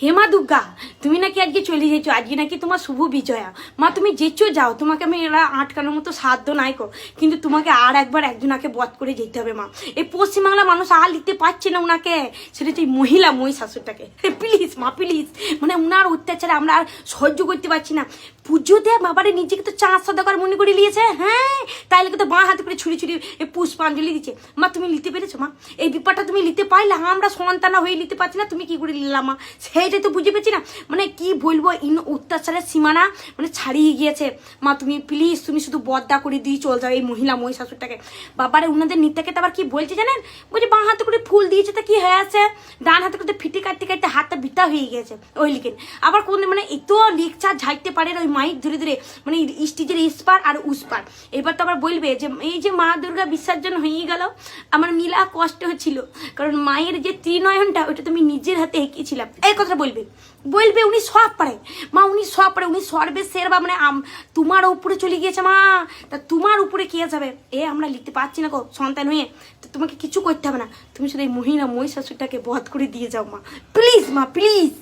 হেমা দুর্গা তুমি নাকি আজকে চলে যেছো, আজকে নাকি তোমার শুভ বিজয়া। মা তুমি যেচো যাও, তোমাকে আমি এরা আটকানোর মতো সাধ্য নাই কো, কিন্তু তোমাকে আর একবার একজনাকে বধ করে যেতে হবে মা। এই পশ্চিমবাংলা মানুষ আর লিখতে পারছে না উনাকে, সেটা হচ্ছে মহিলা মহিষাসুরটাকে। প্লিজ মা প্লিজ, মানে উনার অত্যাচারে আমরা আর সহ্য করতে পারছি না। পুজো দেয় বাবারে, নিজেকে তো 4 সদাগর মনে করে নিয়েছে। হ্যাঁ, তাই লেগে তো বাঁ হাতে করে ছুরি ছুরি পুষ্পাঞ্জলি দিচ্ছে। মা তুমি নিতে পেরেছো মা? এই বিপদটা তুমি নিতে পারলে, আমরা সন্তানা হয়ে নিতে পারছি না, তুমি কি করে নিলাম মা? সেইটাই তো বুঝে পেয়েছি না, মানে কি বলবো, অত্যাচারের সীমানা মানে ছাড়িয়ে গিয়েছে। মা তুমি প্লিজ, তুমি শুধু বদদা করে দিয়ে চল যাও এই মহিলা মহিষাসুরটাকে। বাবারে উনাদের নিত্যাকে তো আবার কি বলছে জানেন, বলছে বাঁ হাতে করে ফুল দিয়েছে তা কি হয়ে আছে, ডান হাতে করে ফিটে কাটতে কাটতে হাতটা বিতা হয়ে গেছে ওই লিখেন। আবার কোন মানে এত লেকচার ঝাড়তে পারে ওই মাইক ধরে ধরে, মানে স্টেজের ইস্পার আর উস্পার। এবার তো আবার বলবে যে এই যে মা দুর্গা বিসর্জন হয়ে গেল, আমার মিলা কষ্ট হচ্ছিল, কারণ মায়ের যে ত্রিনয়নটা ওইটা তুমি নিজের হাতে এঁকেছিলাম। এই কথা বলবে বলবে উনি সব পারে মা, উনি সব পারে, উনি সর্বেশের বা মানে তোমার উপরে চলে গিয়েছে মা, তা তোমার উপরে কে যাবে? আমরা লিখতে পারছি না গো সন্তান হয়ে, তো তোমাকে কিছু করতে হবে না, তুমি শুধু এই মহিলা মহিষাসুরটাকে বধ করে দিয়ে যাও মা, প্লিজ মা প্লিজ।